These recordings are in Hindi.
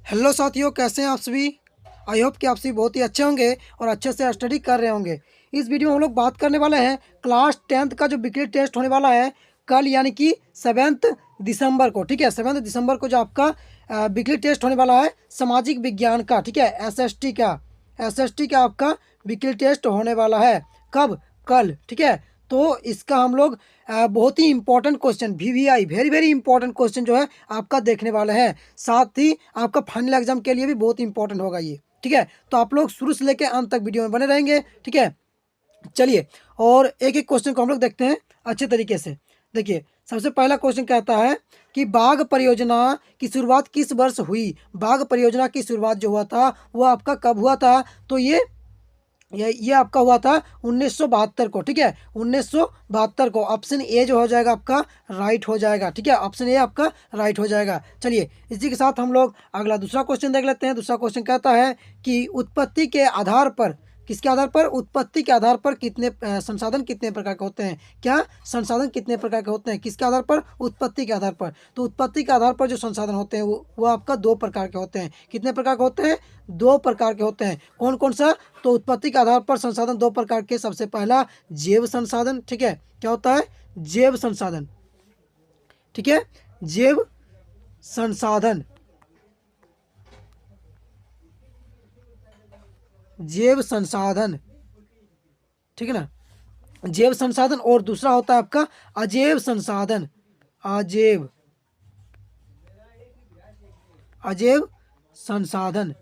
हेलो साथियों, कैसे हैं आप सभी। आई होप कि आप सभी बहुत ही अच्छे होंगे और अच्छे से स्टडी कर रहे होंगे। इस वीडियो में हम लोग बात करने वाले हैं क्लास 10th का जो वीकली टेस्ट होने वाला है कल, यानी कि 7 दिसंबर को। ठीक है, 7 दिसंबर को जो आपका वीकली टेस्ट होने वाला है सामाजिक विज्ञान का। ठीक है, एसएसटी का आपका वीकली टेस्ट होने वाला है। कब? कल। ठीक है, तो इसका हम लोग बहुत ही important question, VVI very very important question जो है आपका देखने वाले हैं। साथ ही आपका फाइनल एग्जाम के लिए भी बहुत इंपॉर्टेंट होगा ये। ठीक है, तो आप लोग शुरू से लेकर अंत तक वीडियो में बने रहेंगे। ठीक है, चलिए और एक एक क्वेश्चन को हम लोग देखते हैं अच्छे तरीके से। देखिए, सबसे पहला क्वेश्चन कहता है कि बाघ परियोजना की शुरुआत किस वर्ष हुई। बाघ परियोजना की शुरुआत जो हुआ था वो आपका कब हुआ था? तो ये आपका हुआ था 1972 को। ठीक है, 1972 को। ऑप्शन ए जो हो जाएगा आपका राइट हो जाएगा। ठीक है, ऑप्शन ए आपका राइट हो जाएगा। चलिए, इसी के साथ हम लोग अगला दूसरा क्वेश्चन देख लेते हैं। दूसरा क्वेश्चन कहता है कि उत्पत्ति के आधार पर, किसके आधार पर? उत्पत्ति के आधार पर कितने संसाधन कितने प्रकार के होते हैं? क्या संसाधन कितने प्रकार के होते हैं? किसके आधार पर? उत्पत्ति के आधार पर। तो उत्पत्ति के आधार पर जो संसाधन होते हैं वो आपका 2 प्रकार के होते हैं। कितने प्रकार के होते हैं? 2 प्रकार के होते हैं। कौन कौन सा? तो उत्पत्ति के आधार पर संसाधन 2 प्रकार के। सबसे पहला जैव संसाधन। ठीक है, क्या होता है? जैव संसाधन। ठीक है, जैव संसाधन, जैव संसाधन। ठीक है ना, जैव संसाधन। और दूसरा होता है आपका अजैव संसाधन। अजैव अजैव संसाधन।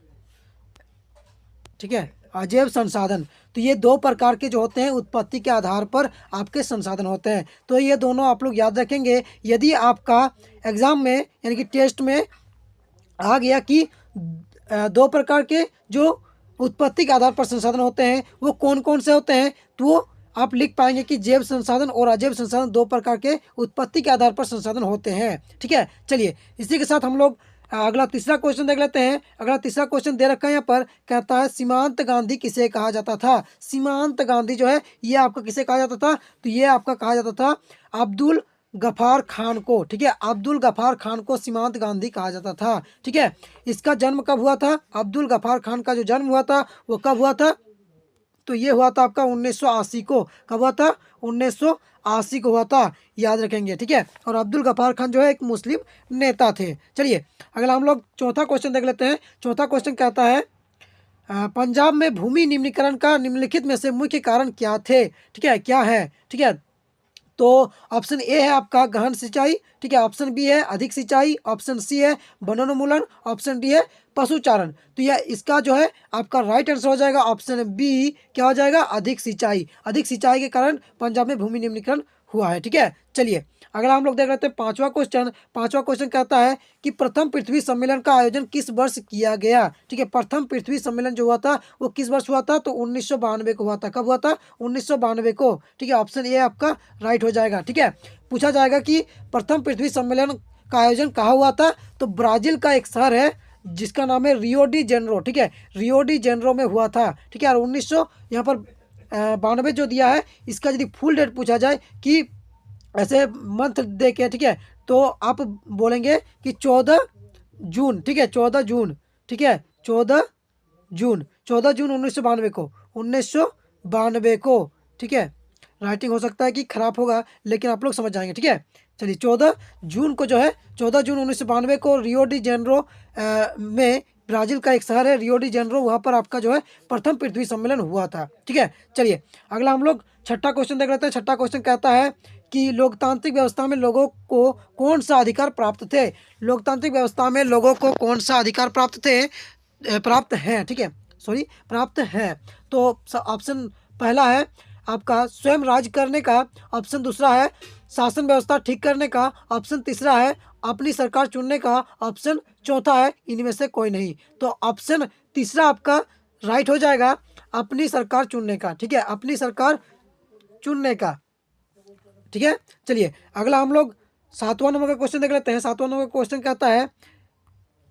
ठीक है, अजैव संसाधन। तो ये 2 प्रकार के जो होते हैं उत्पत्ति के आधार पर आपके संसाधन होते हैं। तो ये दोनों आप लोग याद रखेंगे। यदि आपका एग्जाम में यानी कि टेस्ट में आ गया कि 2 प्रकार के जो उत्पत्ति के आधार पर संसाधन होते हैं वो कौन कौन से होते हैं, तो आप लिख पाएंगे कि जैव संसाधन और अजैव संसाधन 2 प्रकार के उत्पत्ति के आधार पर संसाधन होते हैं। ठीक है, चलिए इसी के साथ हम लोग अगला तीसरा क्वेश्चन देख लेते हैं। अगला तीसरा क्वेश्चन दे रखा है यहाँ पर, कहता है सीमांत गांधी किसे कहा जाता था। सीमांत गांधी जो है ये आपका किसे कहा जाता था? तो ये आपका कहा जाता था अब्दुल गफार खान को। ठीक है, अब्दुल गफार खान को सीमांत गांधी कहा जाता था। ठीक है, इसका जन्म कब हुआ था? अब्दुल गफार खान का जो जन्म हुआ था वो कब हुआ था? तो ये हुआ था आपका 1980 को। कब हुआ था? 1980 को हुआ था, याद रखेंगे। ठीक है, और अब्दुल गफार खान जो है एक मुस्लिम नेता थे। चलिए अगला हम लोग चौथा क्वेश्चन देख लेते हैं। चौथा क्वेश्चन कहता है पंजाब में भूमि निम्नीकरण का निम्नलिखित में से मुख्य कारण क्या थे। ठीक है, क्या है? ठीक है, तो ऑप्शन ए है आपका गहन सिंचाई। ठीक है, ऑप्शन बी है अधिक सिंचाई, ऑप्शन सी है वनोन्मूलन, ऑप्शन डी है पशुचारण। तो यह इसका जो है आपका राइट आंसर हो जाएगा ऑप्शन बी। क्या हो जाएगा? अधिक सिंचाई। अधिक सिंचाई के कारण पंजाब में भूमि निम्नीकरण हुआ है। ठीक है, चलिए अगला हम लोग देख लेते हैं पांचवा क्वेश्चन। पांचवा क्वेश्चन कहता है कि प्रथम पृथ्वी सम्मेलन का आयोजन किस वर्ष किया गया। ठीक है, प्रथम पृथ्वी सम्मेलन जो हुआ था वो किस वर्ष हुआ था? तो 1992 को हुआ था। कब हुआ था? 1992 को। ठीक है, ऑप्शन ए आपका राइट हो जाएगा। ठीक है, पूछा जाएगा कि प्रथम पृथ्वी सम्मेलन का आयोजन कहाँ हुआ था? तो ब्राजील का एक शहर है जिसका नाम है रियो डी जेनरो। ठीक है, रियो डी जेनरो में हुआ था। ठीक है, और 1900 यहाँ पर 92 जो दिया है, इसका यदि फुल डेट पूछा जाए कि ऐसे मंथ दे के, ठीक है, तो आप बोलेंगे कि 14 जून। ठीक है, 14 जून। ठीक है, 14 जून 1992 को। 1992 को। ठीक है, राइटिंग हो सकता है कि खराब होगा लेकिन आप लोग समझ जाएंगे। ठीक है, चलिए 14 जून को जो है 14 जून 1992 को रियो डी जेनरो में, ब्राजील का एक शहर है रियो डी जेनरो, वहाँ पर आपका जो है प्रथम पृथ्वी सम्मेलन हुआ था। ठीक है, चलिए अगला हम लोग छठा क्वेश्चन देख लेते हैं। छठा क्वेश्चन कहता है कि लोकतांत्रिक व्यवस्था में लोगों को कौन सा अधिकार प्राप्त थे। लोकतांत्रिक व्यवस्था में लोगों को कौन सा अधिकार प्राप्त थे? प्राप्त है। ठीक है, सॉरी, प्राप्त है। तो ऑप्शन पहला है आपका स्वयं राज करने का, ऑप्शन दूसरा है शासन व्यवस्था ठीक करने का, ऑप्शन तीसरा है अपनी सरकार चुनने का, ऑप्शन चौथा है इनमें से कोई नहीं। तो ऑप्शन तीसरा आपका राइट हो जाएगा, अपनी सरकार चुनने का। ठीक है, अपनी सरकार चुनने का। ठीक है, चलिए अगला हम लोग 7वां नंबर का क्वेश्चन देख लेते हैं। 7वां नंबर का क्वेश्चन कहता है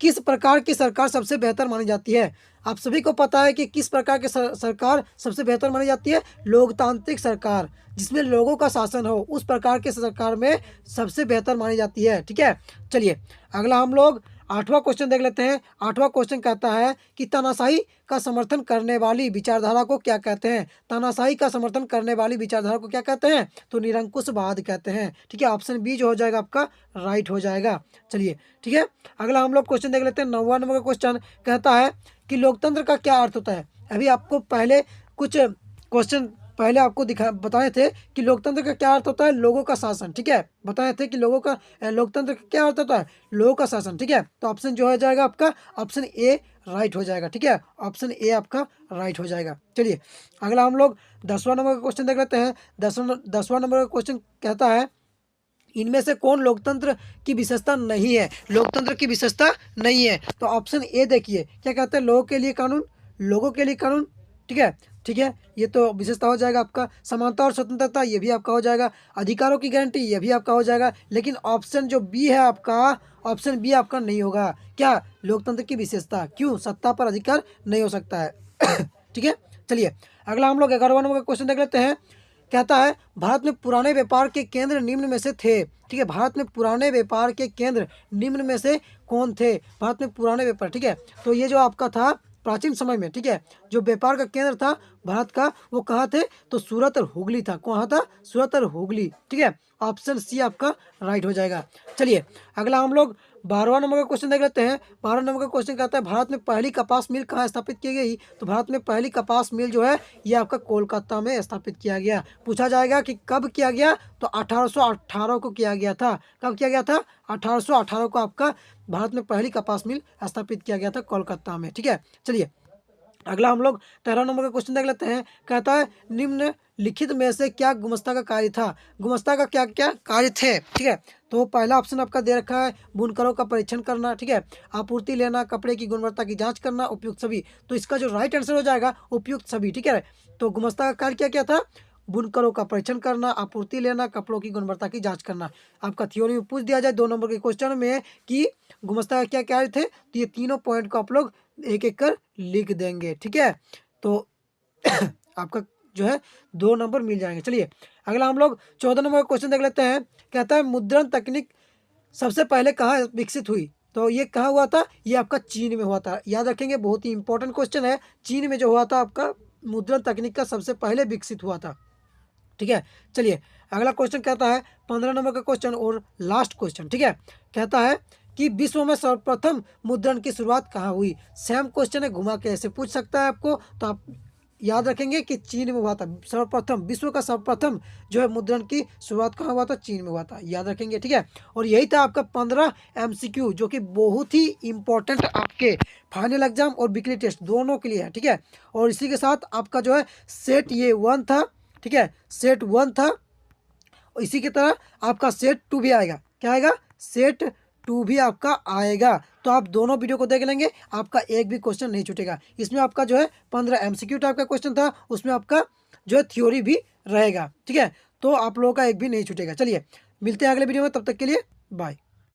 किस प्रकार की सरकार सबसे बेहतर मानी जाती है। आप सभी को पता है कि किस प्रकार की सरकार सबसे बेहतर मानी जाती है। लोकतांत्रिक सरकार, जिसमें लोगों का शासन हो, उस प्रकार के सरकार में सबसे बेहतर मानी जाती है। ठीक है, चलिए अगला हम लोग 8वां क्वेश्चन देख लेते हैं। 8वां क्वेश्चन कहता है कि तानाशाही का समर्थन करने वाली विचारधारा को क्या कहते हैं। तानाशाही का समर्थन करने वाली विचारधारा को क्या कहते हैं, तो निरंकुशवाद कहते हैं। ठीक है, ऑप्शन बी जो हो जाएगा आपका राइट हो जाएगा। चलिए ठीक है, अगला हम लोग क्वेश्चन देख लेते हैं। 9वां नंबर का क्वेश्चन कहता है कि लोकतंत्र का क्या अर्थ होता है। अभी आपको पहले कुछ क्वेश्चन पहले आपको बताए थे कि लोकतंत्र का क्या अर्थ होता है, लोगों का शासन। ठीक है, बताए थे कि लोकतंत्र का क्या अर्थ होता है, लोगों का शासन। ठीक है, तो ऑप्शन जो हो जाएगा आपका ऑप्शन ए राइट हो जाएगा। ठीक है, ऑप्शन ए आपका राइट हो जाएगा। चलिए अगला हम लोग 10वां नंबर का क्वेश्चन देख लेते हैं। 10वां नंबर का क्वेश्चन कहता है इनमें से कौन लोकतंत्र की विशेषता नहीं है, लोकतंत्र की विशेषता नहीं है। तो ऑप्शन ए देखिए क्या कहते हैं, लोगों के लिए कानून, लोगों के लिए कानून। ठीक है, ठीक है, ये तो विशेषता हो जाएगा आपका। समानता और स्वतंत्रता ये भी आपका हो जाएगा। अधिकारों की गारंटी ये भी आपका हो जाएगा। लेकिन ऑप्शन जो बी है आपका, ऑप्शन बी आपका नहीं होगा। क्या, लोकतंत्र की विशेषता, क्यों, सत्ता पर अधिकार नहीं हो सकता है। ठीक है, चलिए अगला हम लोग 11वां नंबर का क्वेश्चन देख लेते हैं। कहता है भारत में पुराने व्यापार के केंद्र निम्न में से थे। ठीक है, भारत में पुराने व्यापार के केंद्र निम्न में से कौन थे। भारत में पुराने व्यापार, ठीक है, तो ये जो आपका था प्राचीन समय में, ठीक है, जो व्यापार का केंद्र था भारत का वो कहाँ थे, तो सूरत और हुगली था। कहाँ था, सूरत और हुगली। ठीक है, ऑप्शन सी आपका राइट हो जाएगा। चलिए अगला हम लोग 12वां नंबर का क्वेश्चन देख लेते हैं। 12वां नंबर का क्वेश्चन कहता है भारत में पहली कपास मिल कहाँ स्थापित की गई। तो भारत में पहली कपास मिल जो है ये आपका कोलकाता में स्थापित किया गया। पूछा जाएगा कि कब किया गया, तो 1818 को किया गया था। कब किया गया था, 1818 को आपका भारत में पहली कपास मिल स्थापित किया गया था कोलकाता में। ठीक है, चलिए अगला हम लोग 13 नंबर का क्वेश्चन देख लेते हैं। कहता है निम्न लिखित में से क्या गुमस्ता का कार्य था। गुमस्ता का क्या क्या कार्य थे। ठीक है, तो पहला ऑप्शन आपका दे रखा है बुनकरों का परीक्षण करना। ठीक है, आपूर्ति लेना, कपड़े की गुणवत्ता की जांच करना, उपयुक्त सभी। तो इसका जो राइट आंसर हो जाएगा उपयुक्त सभी। ठीक है, तो गुमस्ता का कार्य क्या क्या था, बुनकरों का परीक्षण करना, आपूर्ति लेना, कपड़ों की गुणवत्ता की जांच करना। आपका थ्योरी में पूछ दिया जाए 2 नंबर के क्वेश्चन में कि गुमस्ता का क्या कार्य थे, तो ये तीनों पॉइंट को आप लोग एक एक कर लिख देंगे। ठीक है, तो आपका जो है 2 नंबर मिल जाएंगे। चलिए अगला हम लोग 14 नंबर का क्वेश्चन देख लेते हैं। कहता है मुद्रण तकनीक सबसे पहले कहाँ विकसित हुई। तो ये कहाँ हुआ था, ये आपका चीन में हुआ था। याद रखेंगे, बहुत ही इंपॉर्टेंट क्वेश्चन है। चीन में जो हुआ था आपका मुद्रण तकनीक का सबसे पहले विकसित हुआ था। ठीक है, चलिए अगला क्वेश्चन कहता है 15 नंबर का क्वेश्चन और लास्ट क्वेश्चन। ठीक है, कहता है कि विश्व में सर्वप्रथम मुद्रण की शुरुआत कहाँ हुई। सेम क्वेश्चन है, घुमा के ऐसे पूछ सकता है आपको। तो आप याद रखेंगे कि चीन में हुआ था सर्वप्रथम, विश्व का सर्वप्रथम जो है मुद्रण की शुरुआत कहाँ हुआ था, चीन में हुआ था। याद रखेंगे। ठीक है, और यही था आपका 15 MCQ जो कि बहुत ही इंपॉर्टेंट आपके फाइनल एग्जाम और वीकली टेस्ट दोनों के लिए है। ठीक है, और इसी के साथ आपका जो है सेट ये 1 था। ठीक है, सेट 1 था, और इसी की तरह आपका सेट 2 भी आएगा। क्या आएगा, सेट 2 भी आपका आएगा। तो आप दोनों वीडियो को देख लेंगे, आपका एक भी क्वेश्चन नहीं छूटेगा। इसमें आपका जो है 15 MCQ टाइप का क्वेश्चन था, उसमें आपका जो है थ्योरी भी रहेगा। ठीक है, तो आप लोगों का एक भी नहीं छूटेगा। चलिए मिलते हैं अगले वीडियो में, तब तक के लिए बाय।